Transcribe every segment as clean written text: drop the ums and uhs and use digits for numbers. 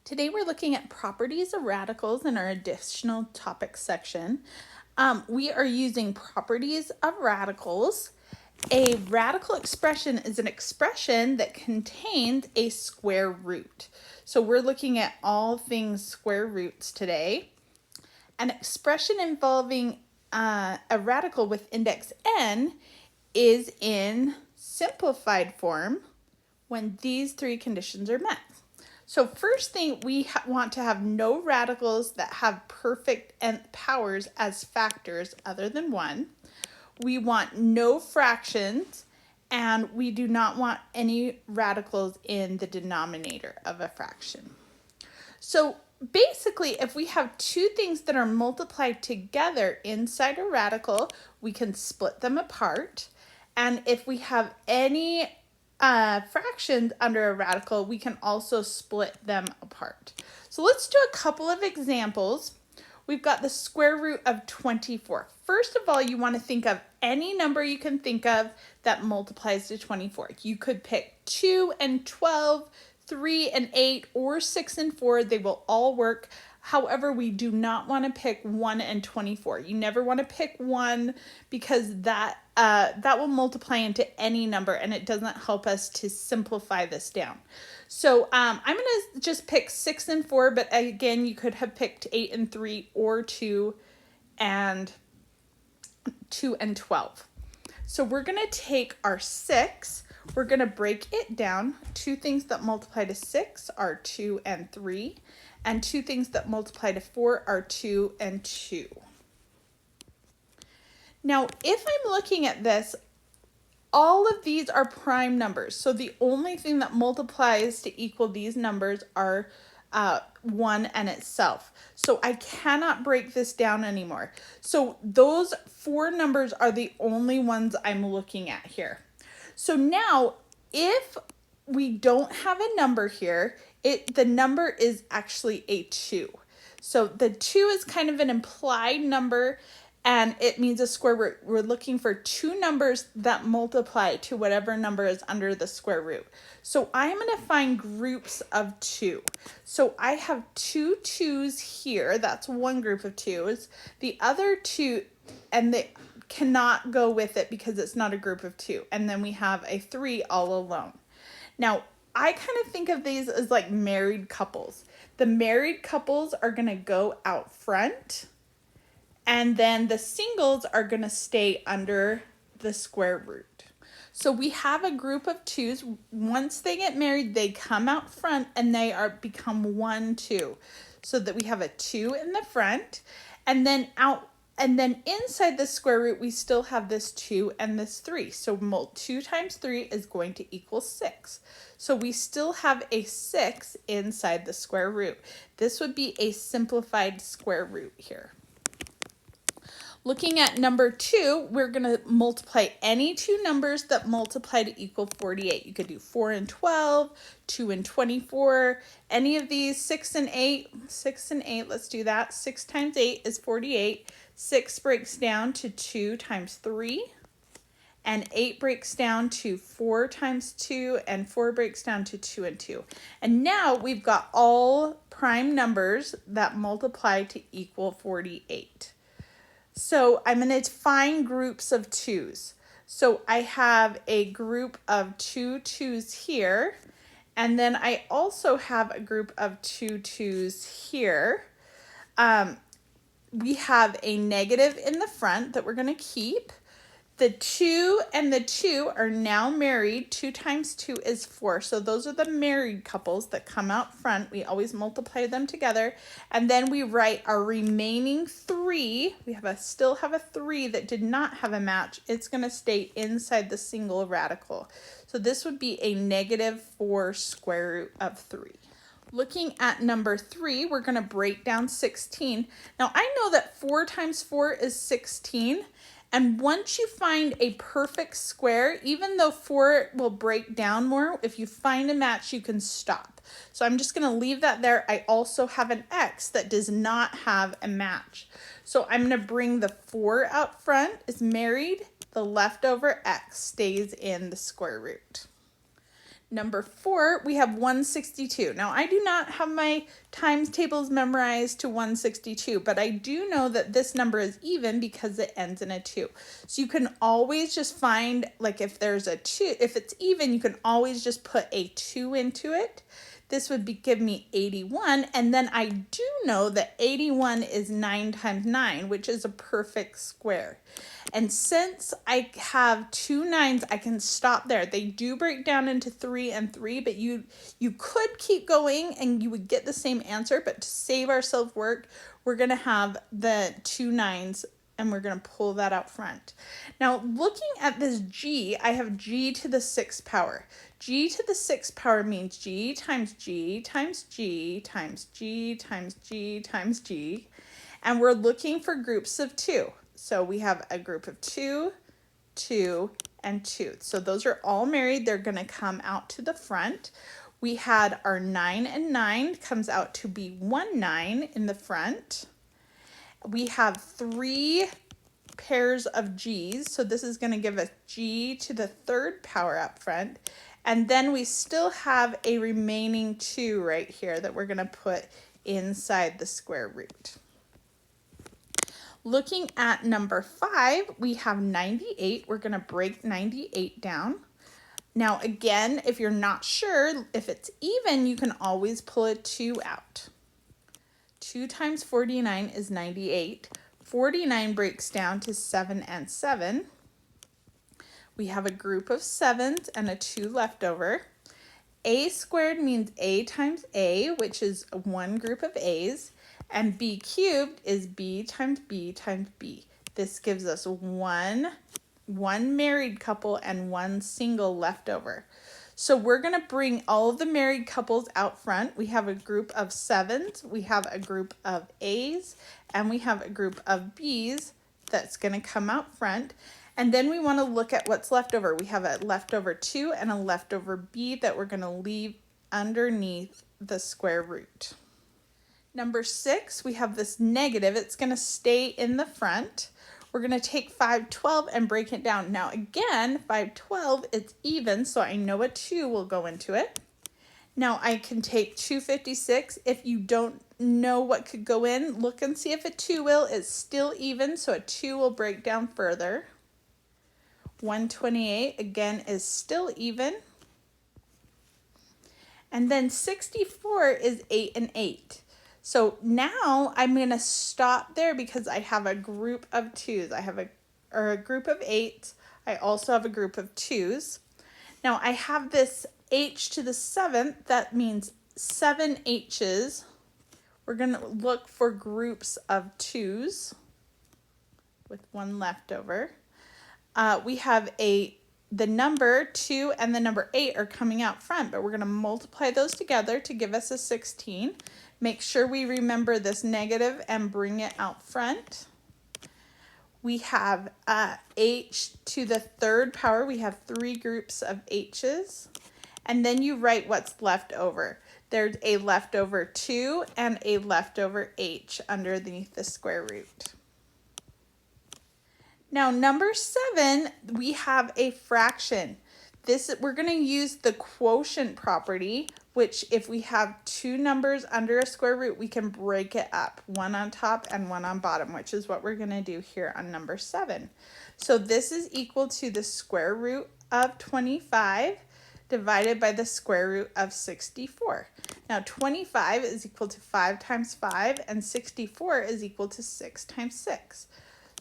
Today we're looking at properties of radicals in our additional topics section. We are using properties of radicals. A radical expression is an expression that contains a square root. So we're looking at all things square roots today. An expression involving a radical with index n is in simplified form when these three conditions are met. So first thing, we want to have no radicals that have perfect nth powers as factors other than 1. We want no fractions, and we do not want any radicals in the denominator of a fraction. So basically, if we have two things that are multiplied together inside a radical, we can split them apart. And if we have any fractions under a radical, we can also split them apart. So let's do a couple of examples. We've got the square root of 24. First of all, you want to think of any number you can think of that multiplies to 24. You could pick 2 and 12, 3 and 8, or 6 and 4. They will all work. However, we do not want to pick 1 and 24. You never want to pick 1 because that will multiply into any number, and it doesn't help us to simplify this down. So I'm going to just pick 6 and 4, but again, you could have picked 8 and 3 or 2 and 12. So we're going to take our 6, we're going to break it down. Two things that multiply to 6 are 2 and 3, and two things that multiply to 4 are 2 and 2. Now, if I'm looking at this, all of these are prime numbers. So the only thing that multiplies to equal these numbers are 1 and itself. So I cannot break this down anymore. So those 4 numbers are the only ones I'm looking at here. So now, if we don't have a number here, the number is actually a 2. So the 2 is kind of an implied number, and it means a square root. We're looking for two numbers that multiply to whatever number is under the square root. So I'm going to find groups of 2. So I have 2 2's here. That's one group of 2's. The other 2, and they cannot go with it because it's not a group of 2. And then we have a 3 all alone. Now, I kind of think of these as like married couples. The married couples are going to go out front, and then the singles are going to stay under the square root. So we have a group of 2's. Once they get married, they come out front and they become 1, 2. So that we have a 2 in the front, and then inside the square root, we still have this 2 and this 3. So 2 times 3 is going to equal 6. So we still have a 6 inside the square root. This would be a simplified square root here. Looking at number 2, we're going to multiply any two numbers that multiply to equal 48. You could do 4 and 12, 2 and 24, any of these, 6 and 8. 6 and 8, let's do that. 6 times 8 is 48. 6 breaks down to 2 times 3. And 8 breaks down to 4 times 2, and 4 breaks down to 2 and 2. And now we've got all prime numbers that multiply to equal 48. So I'm going to find groups of 2's. So I have a group of 2 2's here, and then I also have a group of 2 2's here. We have a negative in the front that we're going to keep. The 2 and the 2 are now married. 2 times 2 is 4. So those are the married couples that come out front. We always multiply them together. And then we write our remaining 3. We still have a 3 that did not have a match. It's going to stay inside the single radical. So this would be a negative 4 square root of 3. Looking at number 3, we're going to break down 16. Now I know that 4 times 4 is 16. And once you find a perfect square, even though 4 will break down more, if you find a match, you can stop. So I'm just going to leave that there. I also have an X that does not have a match. So I'm going to bring the 4 out front, is married. The leftover X stays in the square root. Number 4, we have 162. Now, I do not have my times tables memorized to 162, but I do know that this number is even because it ends in a 2. So you can always just find, like if there's a 2, if it's even, you can always just put a 2 into it. This would give me 81, and then I do know that 81 is 9 times 9, which is a perfect square. And since I have 2 9s, I can stop there. They do break down into 3 and 3, but you could keep going and you would get the same answer, but to save ourselves work, we're going to have the 2 9s and we're going to pull that out front. Now, looking at this g, I have g to the 6th power. G to the 6th power means g times g times g times g times g times g. And we're looking for groups of 2. So we have a group of 2, 2, and 2. So those are all married. They're going to come out to the front. We had our 9 and 9 comes out to be 1 9 in the front. We have 3 pairs of g's. So this is going to give us g to the 3rd power up front. And then we still have a remaining 2 right here that we're going to put inside the square root. Looking at number 5, we have 98. We're going to break 98 down. Now again, if you're not sure if it's even, you can always pull a 2 out. 2 times 49 is 98. 49 breaks down to 7 and 7. We have a group of 7s and a 2 left over. A squared means a times a, which is one group of a's, and b cubed is b times b times b. This gives us one married couple and one single left over. So we're going to bring all of the married couples out front. We have a group of 7s, we have a group of a's, and we have a group of b's that's going to come out front. And then we want to look at what's left over. We have a leftover 2 and a leftover b that we're going to leave underneath the square root. Number 6, we have this negative. It's going to stay in the front. We're going to take 512 and break it down. Now again, 512, it's even, so I know a 2 will go into it. Now I can take 256. If you don't know what could go in, look and see if a 2 will. It's still even, so a 2 will break down further. 128 again is still even. And then 64 is 8 and 8. So now I'm going to stop there because I have a group of 2s. I have a group of 8s. I also have a group of 2s. Now I have this h to the 7th. That means 7 h's. We're going to look for groups of 2s with one left over. We have the number 2 and the number 8 are coming out front, but we're going to multiply those together to give us a 16. Make sure we remember this negative and bring it out front. We have h to the 3rd power. We have 3 groups of h's. And then you write what's left over. There's a leftover 2 and a leftover h underneath the square root. Now number 7, we have a fraction. We're going to use the quotient property, which if we have 2 numbers under a square root, we can break it up, one on top and one on bottom, which is what we're going to do here on number 7. So this is equal to the square root of 25 divided by the square root of 64. Now 25 is equal to 5 times 5 and 64 is equal to 6 times 6.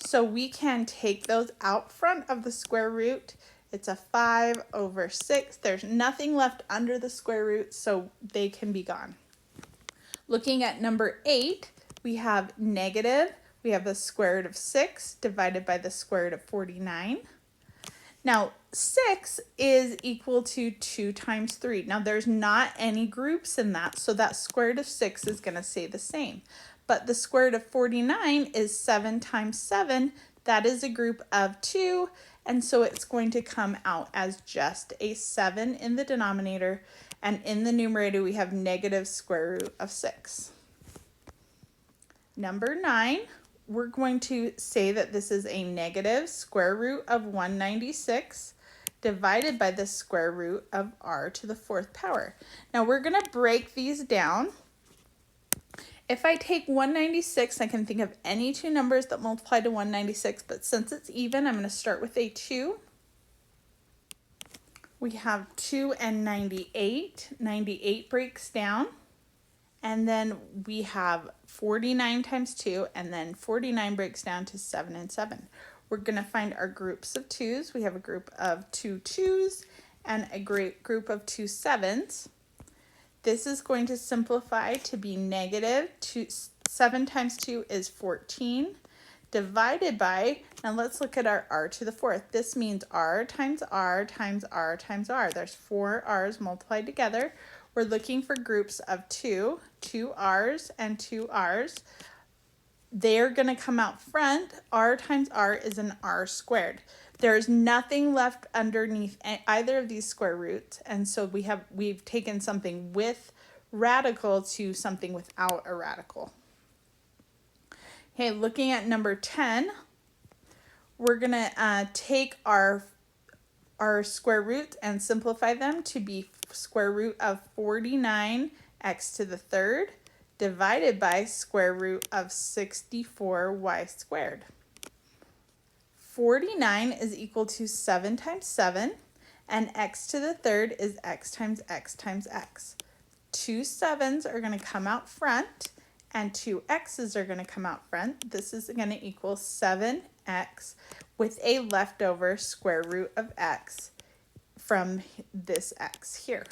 So we can take those out front of the square root. It's a 5 over 6. There's nothing left under the square root, so they can be gone. Looking at number 8, we have negative. We have the square root of 6 divided by the square root of 49. Now 6 is equal to 2 times 3. Now there's not any groups in that, so that square root of 6 is going to stay the same. But the square root of 49 is 7 times 7. That is a group of 2, and so it's going to come out as just a 7 in the denominator, and in the numerator we have negative square root of 6. Number 9, we're going to say that this is a negative square root of 196 divided by the square root of r to the 4th power. Now we're going to break these down. If I take 196, I can think of any two numbers that multiply to 196, but since it's even, I'm going to start with a 2. We have 2 and 98. 98 breaks down. And then we have 49 times 2, and then 49 breaks down to 7 and 7. We're going to find our groups of 2s. We have a group of 2 2s and a group of 2 7s. This is going to simplify to be negative 7 times 2 is 14, divided by, now let's look at our r to the 4th. This means r times r times r times r. There's 4 r's multiplied together. We're looking for groups of 2 r's and 2 r's. They're going to come out front. R times r is an r squared. There's nothing left underneath either of these square roots, and so we've taken something with radical to something without a radical. Okay, looking at number 10, we're going to take our square roots and simplify them to be square root of 49 x to the 3rd divided by square root of 64 y squared. 49 is equal to 7 times 7, and x to the 3rd is x times x times x. 2 7s are going to come out front, and 2 x's are going to come out front. This is going to equal 7x with a leftover square root of x from this x here.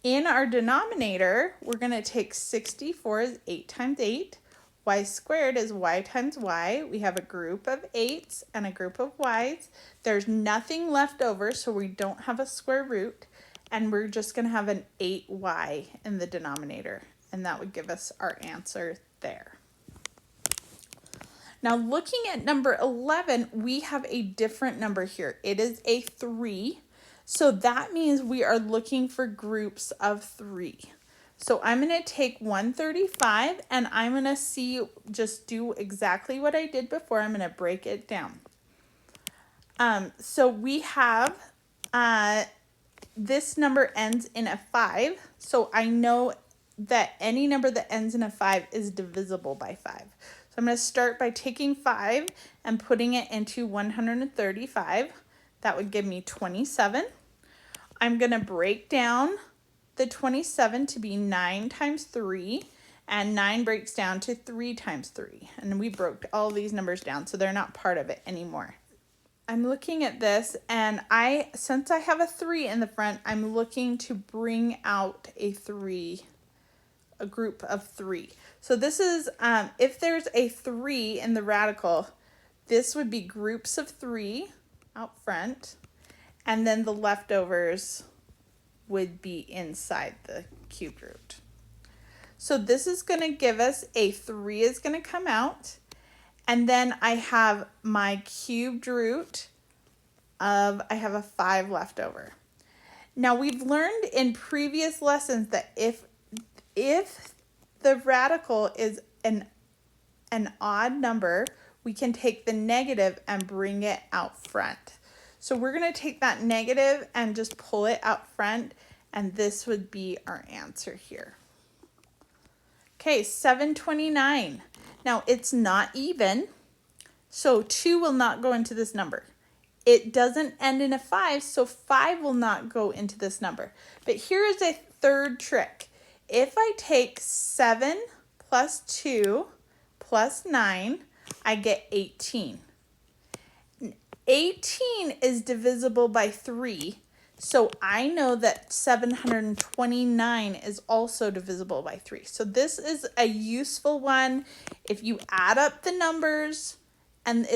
In our denominator, we're going to take 64 as 8 times 8. Y squared is y times y. We have a group of 8's and a group of y's. There's nothing left over, so we don't have a square root. And we're just going to have an 8y in the denominator. And that would give us our answer there. Now looking at number 11, we have a different number here. It is a 3. So that means we are looking for groups of 3. So I'm going to take 135 and I'm going to just do exactly what I did before. I'm going to break it down. So we have, this number ends in a 5. So I know that any number that ends in a 5 is divisible by 5. So I'm going to start by taking 5 and putting it into 135. That would give me 27. I'm going to break down the 27 to be 9 times 3, and 9 breaks down to 3 times 3. And we broke all these numbers down, so they're not part of it anymore. I'm looking at this, and since I have a 3 in the front, I'm looking to bring out a group of 3. So this is, if there's a 3 in the radical, this would be groups of 3 out front, and then the leftovers would be inside the cubed root. So this is going to give us a 3 is going to come out, and then I have my cubed root of, I have a 5 left over. Now we've learned in previous lessons that if the radical is an odd number, we can take the negative and bring it out front. So we're going to take that negative and just pull it out front, and this would be our answer here. Okay, 729. Now it's not even, so 2 will not go into this number. It doesn't end in a 5, so 5 will not go into this number. But here is a third trick. If I take 7 plus 2 plus 9, I get 18. 18 is divisible by 3, so I know that 729 is also divisible by 3. So this is a useful one. If you add up the numbers and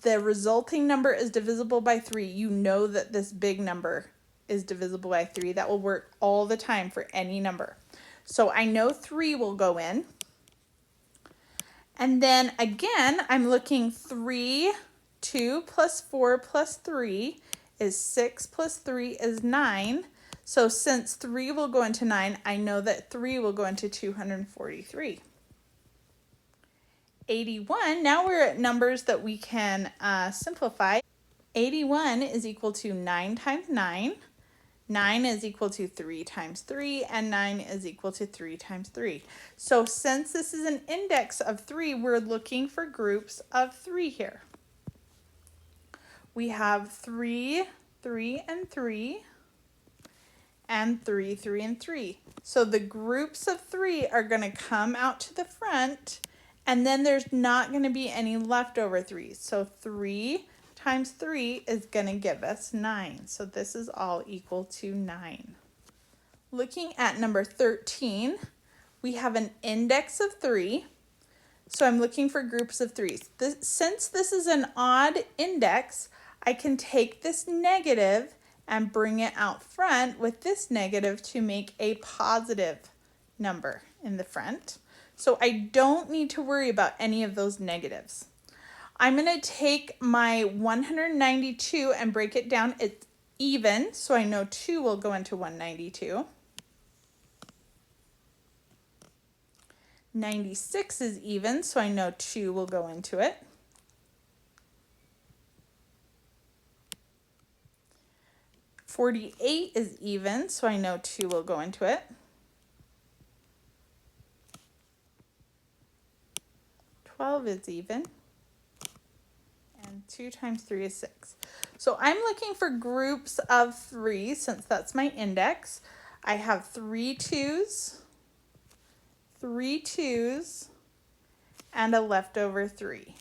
the resulting number is divisible by 3, you know that this big number is divisible by 3. That will work all the time for any number. So I know 3 will go in. And then again, I'm looking 3, 2 plus 4 plus 3 is 6 plus 3 is 9. So since 3 will go into 9, I know that 3 will go into 243. 81, now we're at numbers that we can simplify. 81 is equal to 9 times 9. 9 is equal to 3 times 3, and 9 is equal to 3 times 3. So since this is an index of 3, we're looking for groups of 3 here. We have 3, 3, and 3, and 3, 3, and 3. So the groups of 3 are going to come out to the front, and then there's not going to be any leftover 3s. So 3 times 3 is going to give us 9. So this is all equal to 9. Looking at number 13, we have an index of 3. So I'm looking for groups of 3s. Since this is an odd index, I can take this negative and bring it out front with this negative to make a positive number in the front. So I don't need to worry about any of those negatives. I'm going to take my 192 and break it down. It's even, so I know 2 will go into 192. 96 is even, so I know 2 will go into it. 48 is even, so I know 2 will go into it. 12 is even. And 2 times 3 is 6. So I'm looking for groups of 3 since that's my index. I have 3 2s, 3 2s, and a leftover 3.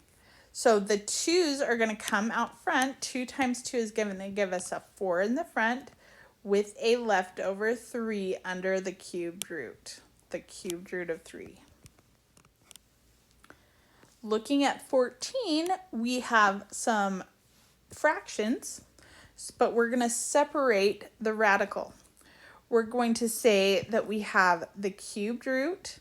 So the 2s are going to come out front. 2 times 2 is going to give us a 4 in the front with a leftover 3 under the cubed root of 3. Looking at 14, we have some fractions, but we're going to separate the radical. We're going to say that we have the cubed root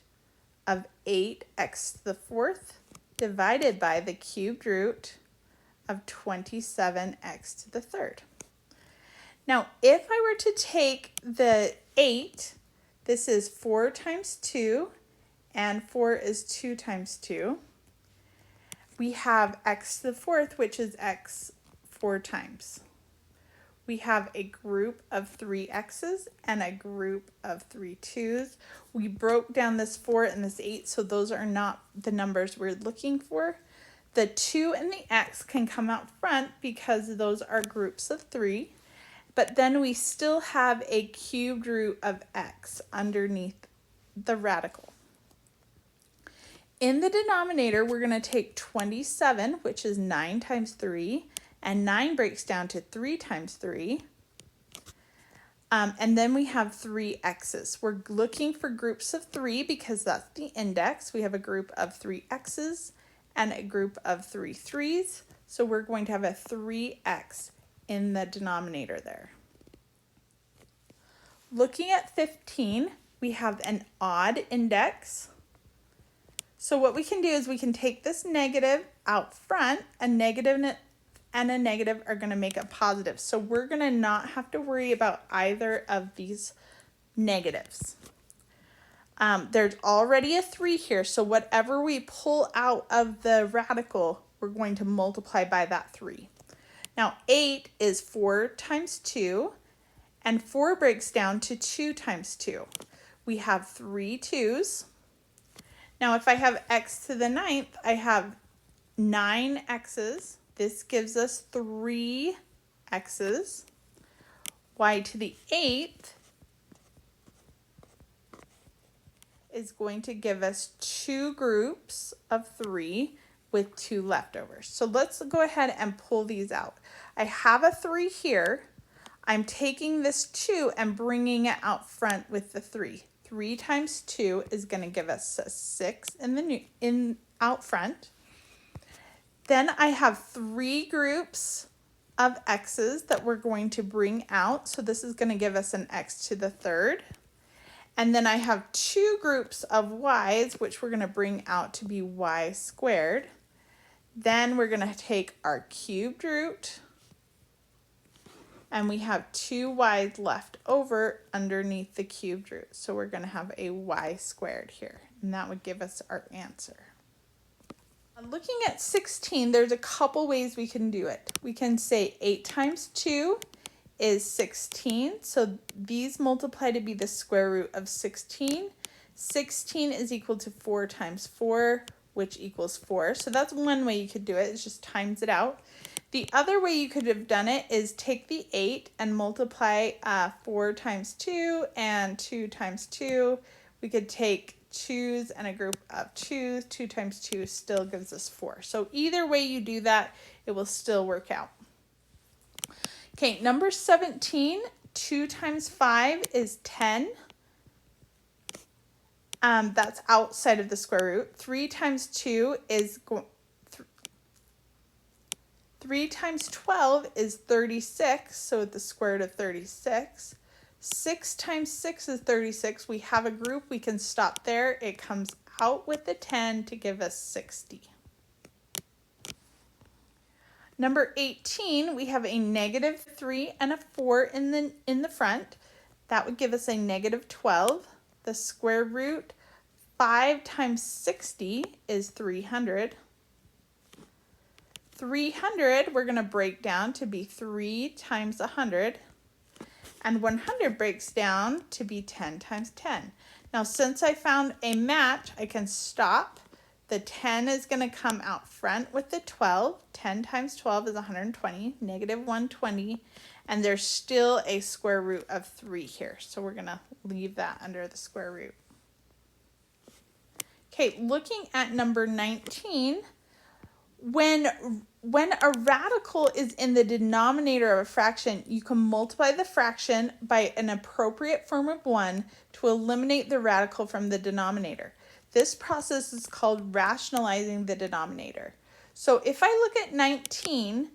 of 8x to the 4th divided by the cubed root of 27x to the 3rd. Now, if I were to take the 8, this is 4 times 2, and 4 is 2 times 2. We have x to the 4th, which is x 4 times. We have a group of 3 x's and a group of 3 2's. We broke down this 4 and this 8, so those are not the numbers we're looking for. The 2 and the x can come out front because those are groups of 3, but then we still have a cubed root of x underneath the radical. In the denominator, we're going to take 27, which is 9 times 3, and 9 breaks down to 3 times 3. And then we have 3 x's. We're looking for groups of 3 because that's the index. We have a group of 3 x's and a group of 3 3's. So we're going to have a 3x in the denominator there. Looking at 15, we have an odd index. So what we can do is we can take this negative out front. A negative and a negative are going to make a positive. So we're going to not have to worry about either of these negatives. There's already a 3 here, so whatever we pull out of the radical, we're going to multiply by that 3. Now 8 is 4 times 2, and 4 breaks down to 2 times 2. We have 3 2's. Now if I have x to the 9th, I have 9 x's. This gives us 3 x's. Y to the 8th is going to give us 2 groups of 3 with 2 leftovers. So let's go ahead and pull these out. I have a 3 here. I'm taking this 2 and bringing it out front with the 3. 3 times 2 is going to give us a 6 out front. Then I have 3 groups of x's that we're going to bring out. So this is going to give us an x to the 3rd. And then I have 2 groups of y's, which we're going to bring out to be y squared. Then we're going to take our cubed root, and we have 2 y's left over underneath the cubed root. So we're going to have a y squared here, and that would give us our answer. Looking at 16, there's a couple ways we can do it. We can say 8 times 2 is 16. So these multiply to be the square root of 16. 16 is equal to 4 times 4, which equals 4. So that's one way you could do it. It's just times it out. The other way you could have done it is take the 8 and multiply 4 times 2 and 2 times 2. We could take 2's and a group of 2's. 2 times 2 still gives us 4. So either way you do that, it will still work out. Okay, number 17, 2 times 5 is 10. That's outside of the square root. 3 times 2 is 3 times 12 is 36, so the square root of 36. 6 times 6 is 36. We have a group, we can stop there. It comes out with the 10 to give us 60. Number 18, we have a negative 3 and a 4 in the front. That would give us a negative 12. The square root 5 times 60 is 300. 300 we're going to break down to be 3 times 100. And 100 breaks down to be 10 times 10. Now since I found a match, I can stop. The 10 is going to come out front with the 12. 10 times 12 is 120, negative 120. And there's still a square root of 3 here. So we're going to leave that under the square root. Okay, looking at number 19, when a radical is in the denominator of a fraction, you can multiply the fraction by an appropriate form of 1 to eliminate the radical from the denominator. This process is called rationalizing the denominator. So if I look at 19,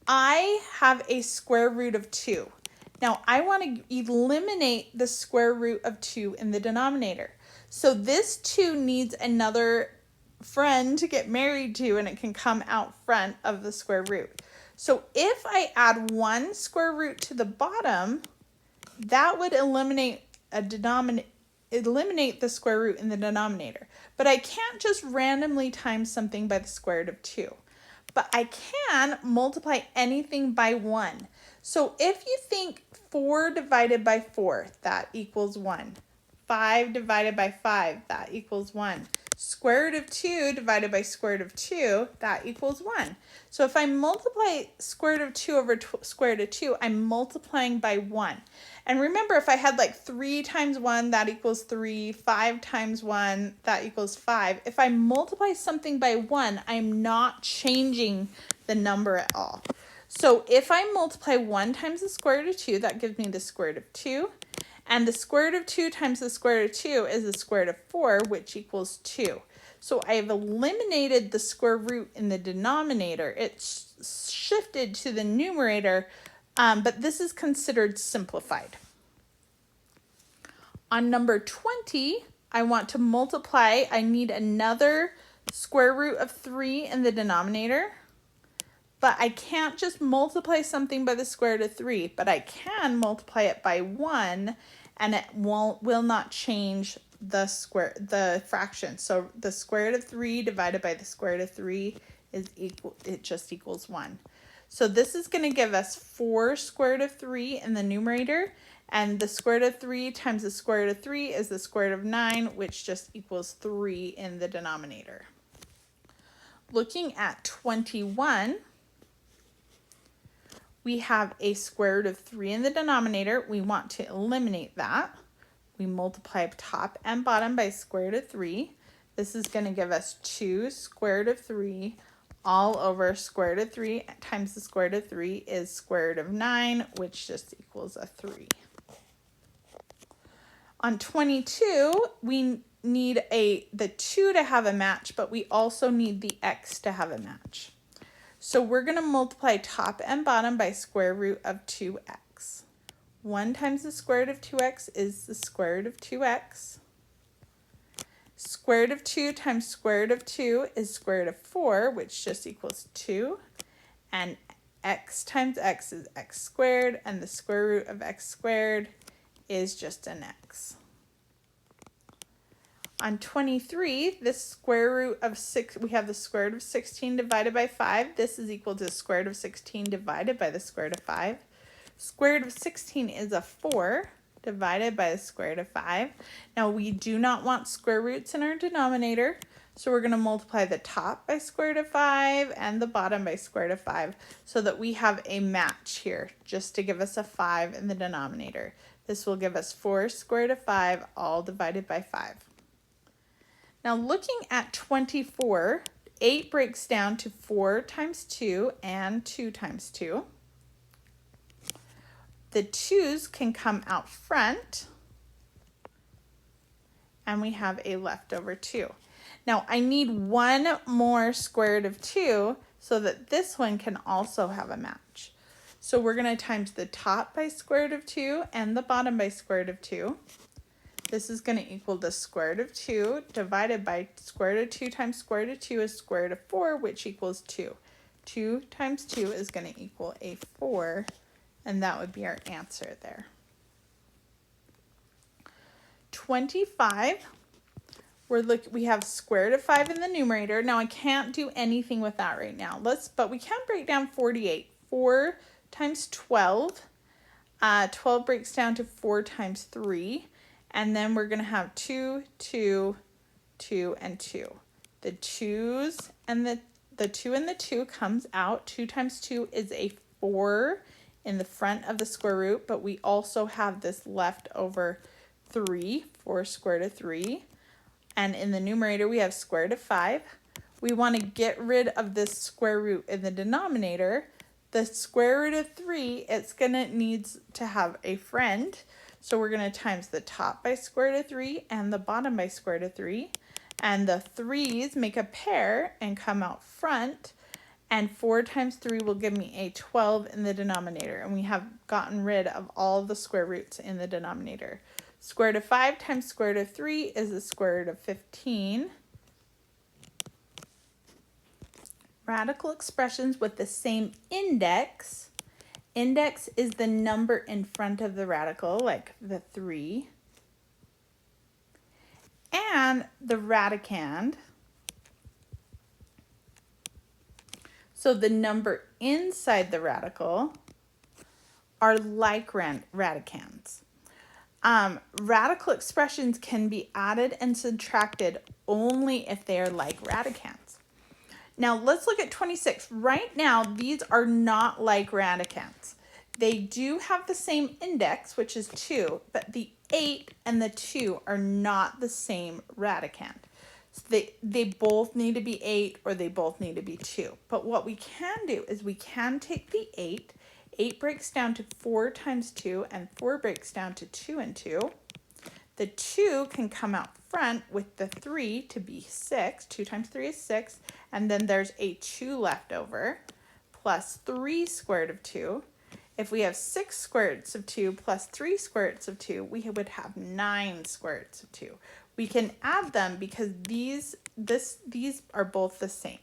I have a square root of 2. Now I want to eliminate the square root of 2 in the denominator. So this 2 needs another friend to get married to, and it can come out front of the square root. So if I add 1 square root to the bottom, that would eliminate the square root in the denominator. But I can't just randomly times something by the square root of 2. But I can multiply anything by 1. So if you think 4 divided by 4, that equals 1. 5 divided by 5, that equals 1. Square root of 2 divided by square root of 2, that equals 1. So if I multiply square root of 2 over square root of 2, I'm multiplying by 1. And remember, if I had like 3 times 1, that equals 3. 5 times 1, that equals 5. If I multiply something by 1, I'm not changing the number at all. So if I multiply 1 times the square root of 2, that gives me the square root of 2. And the square root of 2 times the square root of 2 is the square root of 4, which equals 2. So I have eliminated the square root in the denominator. It's shifted to the numerator, but this is considered simplified. On number 20, I want to multiply. I need another square root of 3 in the denominator. But I can't just multiply something by the square root of 3, but I can multiply it by 1, and it will not change the fraction. So the square root of 3 divided by the square root of 3 is equal, it just equals 1. So this is going to give us 4 square root of 3 in the numerator, and the square root of 3 times the square root of 3 is the square root of 9, which just equals 3 in the denominator. Looking at 21, we have a square root of 3 in the denominator. We want to eliminate that. We multiply top and bottom by square root of 3. This is going to give us 2 square root of 3 all over square root of 3 times the square root of 3 is square root of 9, which just equals a 3. On 22, we need the 2 to have a match, but we also need the x to have a match. So we're going to multiply top and bottom by square root of 2x. 1 times the square root of 2x is the square root of 2x. Square root of 2 times square root of 2 is square root of 4, which just equals 2. And x times x is x squared, and the square root of x squared is just an x. On 23, the square root of 6, we have the square root of 16 divided by 5. This is equal to the square root of 16 divided by the square root of 5. Square root of 16 is a 4 divided by the square root of 5. Now we do not want square roots in our denominator, so we're going to multiply the top by square root of 5 and the bottom by square root of 5 so that we have a match here just to give us a 5 in the denominator. This will give us 4 square root of 5 all divided by 5. Now looking at 24, 8 breaks down to 4 times 2 and 2 times 2. The 2's can come out front, and we have a leftover 2. Now I need one more square root of 2 so that this one can also have a match. So we're going to times the top by square root of 2 and the bottom by square root of 2. This is going to equal the square root of 2 divided by square root of 2 times square root of 2 is square root of 4, which equals 2. 2 times 2 is going to equal a 4, and that would be our answer there. 25, we have square root of 5 in the numerator. Now I can't do anything with that right now. But we can break down 48. 4 times 12. 12 breaks down to 4 times 3. And then we're going to have 2, 2, 2, and 2. The 2's and the 2 and the 2 comes out. 2 times 2 is a 4 in the front of the square root, but we also have this leftover 3, 4 square root of 3. And in the numerator, we have square root of 5. We want to get rid of this square root in the denominator. The square root of 3, it's going to need to have a friend. So we're going to times the top by square root of 3 and the bottom by square root of 3. And the 3's make a pair and come out front. And 4 times 3 will give me a 12 in the denominator. And we have gotten rid of all the square roots in the denominator. Square root of 5 times square root of 3 is the square root of 15. Radical expressions with the same index. Index is the number in front of the radical, like the 3. And the radicand. So the number inside the radical are like radicands. Radical expressions can be added and subtracted only if they are like radicands. Now let's look at 26. Right now, these are not like radicands. They do have the same index, which is 2, but the 8 and the 2 are not the same radicand. So they both need to be 8 or they both need to be 2. But what we can do is we can take the 8. 8 breaks down to 4 times 2, and 4 breaks down to 2 and 2. The 2 can come out front with the 3 to be 6. 2 times 3 is 6. And then there's a 2 left over, plus 3 square root of 2. If we have 6 square roots of 2 plus 3 square roots of 2, we would have 9 square roots of 2. We can add them because these are both the same.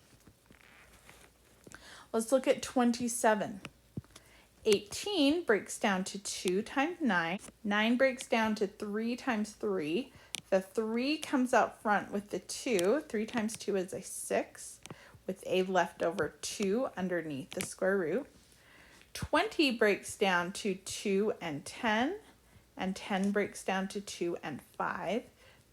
Let's look at 27. 18 breaks down to 2 times 9. 9 breaks down to 3 times 3. The 3 comes out front with the 2. 3 times 2 is a 6 with a leftover 2 underneath the square root. 20 breaks down to 2 and 10. And 10 breaks down to 2 and 5.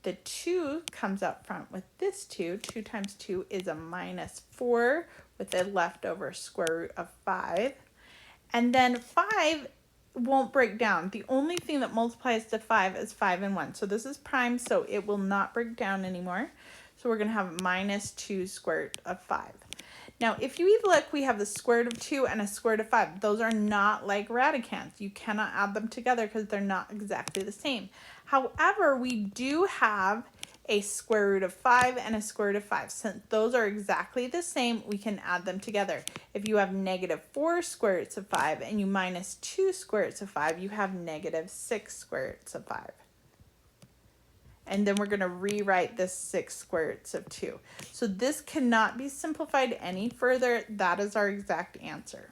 The 2 comes out front with this 2. 2 times 2 is a minus 4 with a leftover square root of 5. And then 5 won't break down. The only thing that multiplies to 5 is 5 and 1. So this is prime, so it will not break down anymore. So we're going to have minus 2 square root of 5. Now, if you look, we have the square root of 2 and a square root of 5. Those are not like radicands. You cannot add them together because they're not exactly the same. However, we do have a square root of 5 and a square root of 5. Since those are exactly the same, we can add them together. If you have negative 4 square roots of 5 and you minus 2 square roots of 5, you have negative 6 square roots of 5. And then we're going to rewrite this 6 square roots of 2. So this cannot be simplified any further. That is our exact answer.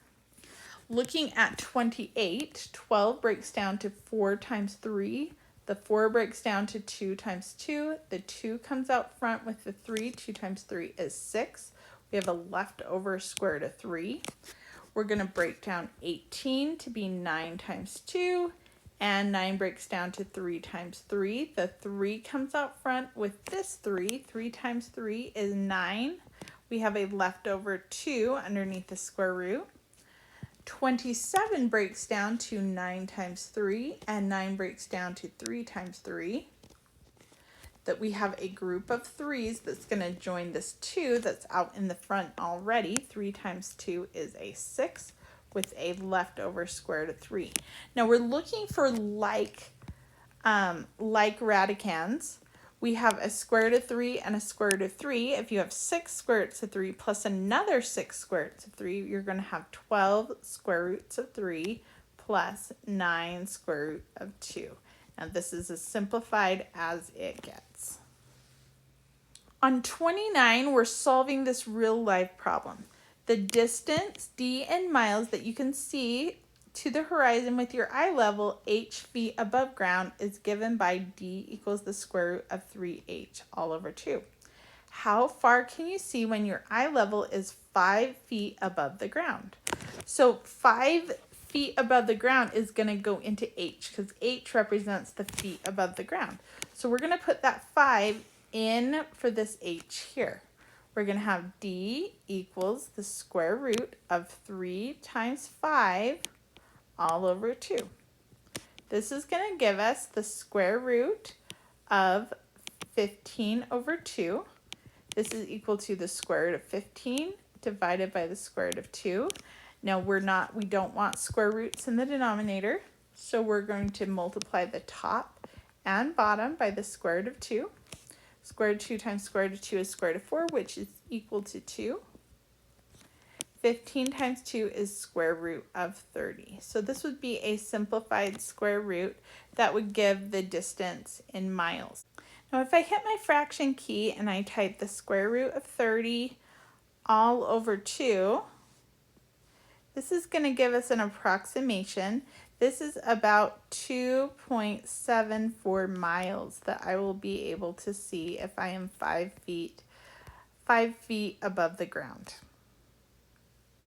Looking at 28, 12 breaks down to 4 times 3. The 4 breaks down to 2 times 2. The 2 comes out front with the 3. 2 times 3 is 6. We have a leftover square root of 3. We're going to break down 18 to be 9 times 2. And 9 breaks down to 3 times 3. The 3 comes out front with this 3. 3 times 3 is 9. We have a leftover 2 underneath the square root. 27 breaks down to 9 times 3, and 9 breaks down to 3 times 3. That we have a group of 3's that's going to join this 2 that's out in the front already. 3 times 2 is a 6 with a leftover square root of 3. Now we're looking for like radicands. We have a square root of 3 and a square root of 3. If you have 6 square roots of 3 plus another 6 square roots of 3, you're going to have 12 square roots of 3 plus 9 square root of 2. And this is as simplified as it gets. On 29, we're solving this real life problem. The distance, d in miles, that you can see to the horizon with your eye level, h feet above ground, is given by d equals the square root of 3h all over 2. How far can you see when your eye level is 5 feet above the ground? So 5 feet above the ground is going to go into h because h represents the feet above the ground. So we're going to put that 5 in for this h here. We're going to have d equals the square root of 3 times 5 all over 2. This is going to give us the square root of 15 over 2. This is equal to the square root of 15 divided by the square root of 2. Now we don't want square roots in the denominator, so we're going to multiply the top and bottom by the square root of 2. Square root of 2 times square root of 2 is square root of 4, which is equal to 2. 15 times 2 is square root of 30. So this would be a simplified square root that would give the distance in miles. Now if I hit my fraction key and I type the square root of 30 all over 2, this is going to give us an approximation. This is about 2.74 miles that I will be able to see if I am 5 feet above the ground.